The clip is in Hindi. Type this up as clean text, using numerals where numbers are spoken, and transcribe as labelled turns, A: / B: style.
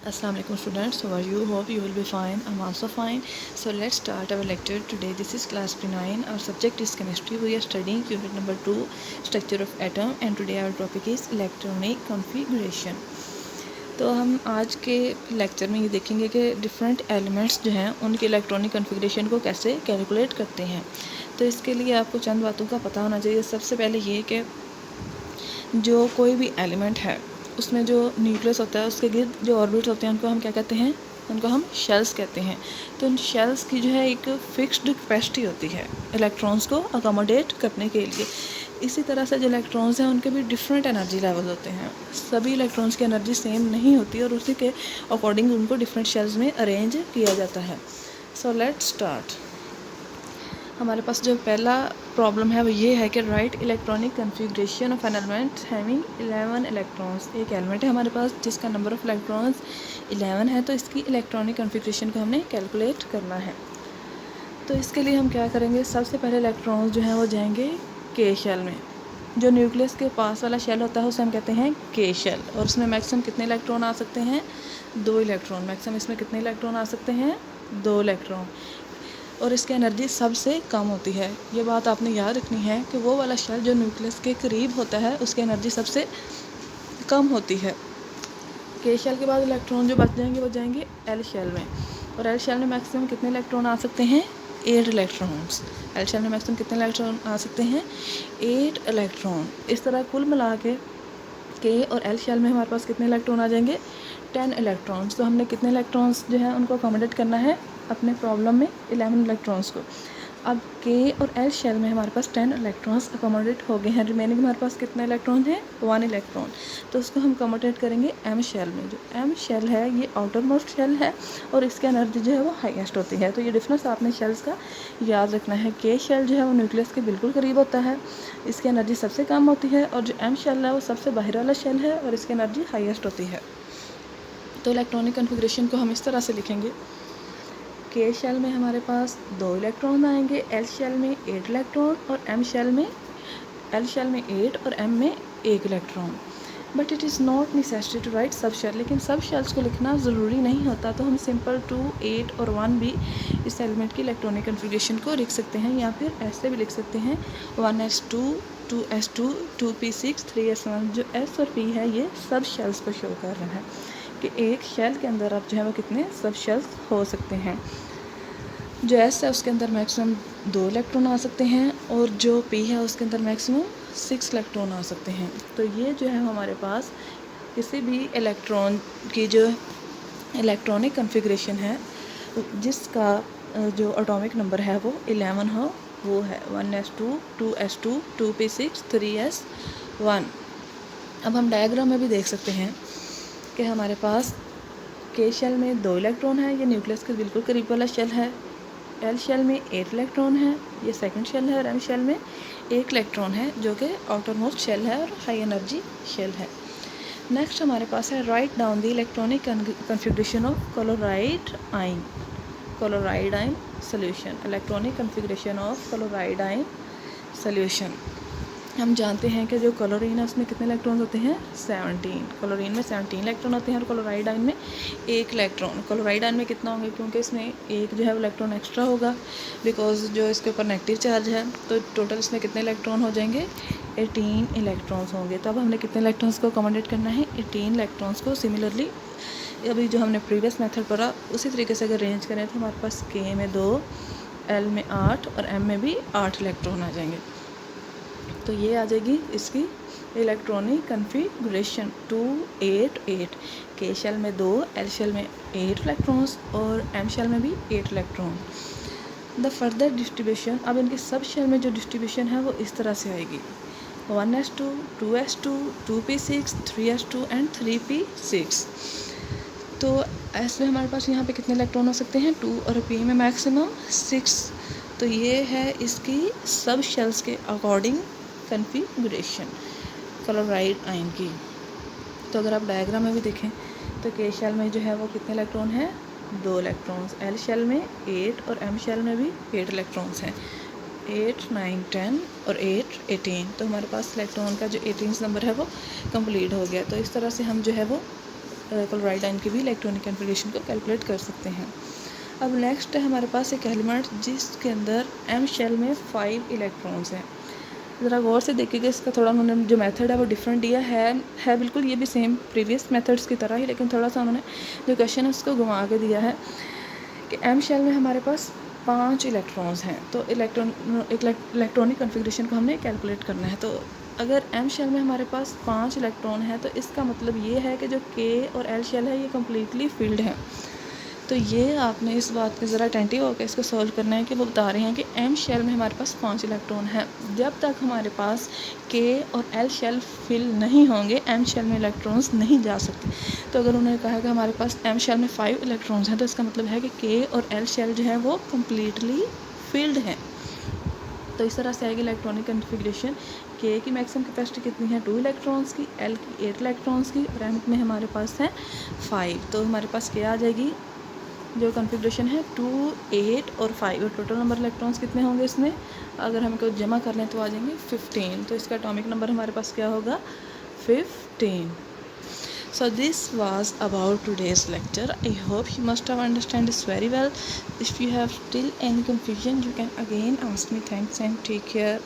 A: Assalamu alaikum students, how are you? Hope you will be fine. I'm also fine. So let's start our lecture today. This is class P9. Our subject is chemistry. We are studying unit number 2, structure of atom, and today our topic is electronic configuration. तो हम आज के लेक्चर में ये देखेंगे कि डिफरेंट एलिमेंट्स जो हैं उनके इलेक्ट्रॉनिक कन्फिग्रेशन को कैसे कैलकुलेट करते हैं। तो इसके लिए आपको चंद बातों का पता होना चाहिए। सबसे पहले ये कि जो कोई भी एलिमेंट है उसमें जो न्यूक्लियस होता है उसके गिर्द जो ऑर्बिट्स होते हैं उनको हम क्या कहते हैं, उनको हम शेल्स कहते हैं। तो उन शेल्स की जो है एक फिक्स्ड कैपेसिटी होती है इलेक्ट्रॉन्स को अकोमोडेट करने के लिए। इसी तरह से जो इलेक्ट्रॉन्स हैं उनके भी डिफरेंट एनर्जी लेवल होते हैं। सभी इलेक्ट्रॉन्स की एनर्जी सेम नहीं होती और उसी के अकॉर्डिंग उनको डिफरेंट शेल्स में अरेंज किया जाता है। So let's start. हमारे पास जो पहला प्रॉब्लम है वो ये है कि right electronic configuration of an element having 11 electrons. एक एलिमेंट है हमारे पास जिसका नंबर ऑफ़ इलेक्ट्रॉन्स 11 है, तो इसकी इलेक्ट्रॉनिक कन्फिग्रेशन को हमने कैलकुलेट करना है। तो इसके लिए हम क्या करेंगे, सबसे पहले इलेक्ट्रॉन्स जो हैं वो जाएंगे के शेल में। जो न्यूक्लियस के पास वाला शेल होता है उसे हम कहते हैं के शेल, और उसमें मैक्सिमम कितने इलेक्ट्रॉन आ सकते हैं, 2 इलेक्ट्रॉन। मैक्सिमम इसमें कितने इलेक्ट्रॉन आ सकते हैं, 2 इलेक्ट्रॉन। और इसकी एनर्जी सबसे कम होती है। ये बात आपने याद रखनी है कि वो वाला शेल जो न्यूक्लियस के करीब होता है उसकी एनर्जी सबसे कम होती है। के शेल के बाद इलेक्ट्रॉन जो बच जाएंगे वो जाएंगे एल शेल में, और एल शेल में मैक्सिमम कितने इलेक्ट्रॉन आ सकते हैं, 8 इलेक्ट्रॉन्स। एल शेल में मैक्सिमम कितने इलेक्ट्रॉन आ सकते हैं, 8 इलेक्ट्रॉन। इस तरह कुल मिला के और एल शेल में हमारे पास कितने इलेक्ट्रॉन आ जाएंगे, 10 इलेक्ट्रॉन्स। तो हमने कितने इलेक्ट्रॉन्स जो हैं उनको अकोमोडेट करना है अपने प्रॉब्लम में, 11 इलेक्ट्रॉन्स को। अब के और एल शेल में हमारे पास 10 इलेक्ट्रॉन्स अकोमोडेट हो गए हैं। रिमेनिंग हमारे पास कितने इलेक्ट्रॉन हैं, 1 इलेक्ट्रॉन। तो उसको हम अकोमोडेट करेंगे एम शेल में। जो एम शेल है ये आउटर मोस्ट शेल है और इसकी एनर्जी जो है वो हाईएस्ट होती है। तो ये डिफरेंस आपने शेल्स का याद रखना है। के शेल जो है वो न्यूक्लियस के बिल्कुल करीब होता है, इसकी एनर्जी सबसे कम होती है, और जो एम शेल है वो सबसे बाहर वाला शेल है और इसकी एनर्जी हाईएस्ट होती है। तो इलेक्ट्रॉनिक कन्फिग्रेशन को हम इस तरह से लिखेंगे, के शेल में हमारे पास 2 इलेक्ट्रॉन आएंगे, एल शेल में 8 इलेक्ट्रॉन, और एम शेल में एल शेल में 8 और एम में 1 electron. But it is not necessary to write sub shell. लेकिन सब शेल्स को लिखना ज़रूरी नहीं होता, तो हम सिंपल 2, 8 और 1 भी इस एलिमेंट की इलेक्ट्रॉनिक कन्फिग्रेशन को लिख सकते हैं, या फिर ऐसे भी लिख सकते हैं 1s2, 2s2, 2p6, 3s1। जो s और p है ये सब शेल्स को शो कर रहा है कि एक शेल के अंदर आप जो है वो कितने सब शेल्स हो सकते हैं। जो एस है उसके अंदर मैक्सिमम 2 इलेक्ट्रॉन आ सकते हैं, और जो पी है उसके अंदर मैक्सिमम 6 इलेक्ट्रॉन आ सकते हैं। तो ये जो है हमारे पास किसी भी इलेक्ट्रॉन की जो इलेक्ट्रॉनिक कन्फिग्रेशन है जिसका जो एटॉमिक नंबर है वो 11 हो, वो है 1s2, 2s2, 2p6, 3s1। अब हम डायग्राम में भी देख सकते हैं कि हमारे पास के शेल में 2 इलेक्ट्रॉन है, ये न्यूक्लियस के बिल्कुल करीब वाला शेल है। एल शेल में 8 इलेक्ट्रॉन है, ये सेकंड शेल है, और एम शेल में 1 इलेक्ट्रॉन है जो कि आउटर मोस्ट शेल है और हाई एनर्जी शेल है। नेक्स्ट हमारे पास है write down the electronic configuration of chloride ion. Chloride ion solution, electronic configuration of chloride ion solution. हम जानते हैं कि जो क्लोरीन है उसमें कितने इलेक्ट्रॉन होते हैं, 17। क्लोरीन में 17 इलेक्ट्रॉन होते हैं और क्लोराइड आयन में 1 इलेक्ट्रॉन। क्लोराइड आयन में कितना होंगे, क्योंकि इसमें एक जो है इलेक्ट्रॉन एक्स्ट्रा होगा बिकॉज जो इसके ऊपर नेगेटिव चार्ज है, तो टोटल इसमें कितने इलेक्ट्रॉन हो जाएंगे, 18 इलेक्ट्रॉन्स होंगे। तो अब हमने कितने इलेक्ट्रॉन्स को अकोमोडेट करना है, 18 इलेक्ट्रॉन्स को। सिमिलरली अभी जो हमने प्रीवियस मेथड पढ़ा उसी तरीके से अगर अरेंज करें तो हमारे पास के में 2, एल में 8 और एम में भी 8 इलेक्ट्रॉन आ जाएंगे। तो ये आ जाएगी इसकी इलेक्ट्रॉनिक कन्फिग्रेशन 2, 8, 8। के शेल में 2, एल शेल में 8 इलेक्ट्रॉन्स और एम शेल में भी 8 इलेक्ट्रॉन। द फर्दर डिस्ट्रीब्यूशन, अब इनके सब शेल में जो डिस्ट्रीब्यूशन है वो इस तरह से आएगी, 1s2, 2s2, 2p6, 3s2 and 3p6। तो एस में हमारे पास यहाँ पे कितने इलेक्ट्रॉन हो सकते हैं, 2, और पी में मैक्सिमम 6। तो ये है इसकी सब शेल्स के अकॉर्डिंग कन्फिग्रेशन क्लोराइड आयन की। तो अगर आप डायग्राम में भी देखें तो के शेल में जो है वो कितने इलेक्ट्रॉन हैं, 2 इलेक्ट्रॉन्स। एल शेल में 8 और एम शेल में भी 8 इलेक्ट्रॉन्स हैं, 8, 9, 10 और 8, 18। तो हमारे पास इलेक्ट्रॉन का जो 18 नंबर है वो कंप्लीट हो गया। तो इस तरह से हम जो है वो क्लोराइड आयन की भी इलेक्ट्रॉनिक कन्फिग्रेशन को कैलकुलेट कर सकते हैं। अब नेक्स्ट है हमारे पास एक एलिमेंट जिसके अंदर एम शेल में 5 इलेक्ट्रॉन्स हैं। ज़रा गौर से देखिएगा, इसका थोड़ा उन्होंने जो मेथड है वो डिफरेंट दिया है बिल्कुल ये भी सेम प्रीवियस मेथड्स की तरह ही, लेकिन थोड़ा सा उन्होंने जो क्वेश्चन है उसको घुमा के दिया है कि एम शेल में हमारे पास 5 इलेक्ट्रॉन्स हैं। तो इलेक्ट्रॉनिक कन्फिग्रेशन को हमने कैलकुलेट करना है। तो अगर एम शेल में हमारे पास 5 इलेक्ट्रॉन है तो इसका मतलब ये है कि जो के और एल शेल है ये कम्प्लीटली फिल्ड है। तो ये आपने इस बात पे ज़रा अटेंटिव होकर इसको सॉल्व करना है कि वो बता रहे हैं कि एम शेल में हमारे पास 5 इलेक्ट्रॉन है। जब तक हमारे पास के और एल शेल फिल नहीं होंगे एम शेल में इलेक्ट्रॉन्स नहीं जा सकते। तो अगर उन्होंने कहा कि हमारे पास एम शेल में 5 इलेक्ट्रॉन्स हैं तो इसका मतलब है कि के और एल शेल जो है वो कम्प्लीटली फिल्ड है। तो इस तरह से आएगी इलेक्ट्रॉनिक कन्फिग्रेशन। के की मैक्सिमम कैपेसिटी कितनी है 2 इलेक्ट्रॉन्स की, एल की 8 इलेक्ट्रॉन्स की और एम में हमारे पास है 5। तो हमारे पास क्या आ जाएगी जो कन्फिग्रेशन है 2, 8 और 5 और टोटल नंबर इलेक्ट्रॉन्स कितने होंगे इसमें, अगर हम इनको जमा कर लें तो आ जाएंगे 15। तो इसका एटॉमिक नंबर हमारे पास क्या होगा 15। So this was about today's lecture. I hope you must have understand this very well. If you have still any confusion you can again ask me. Thanks and take care.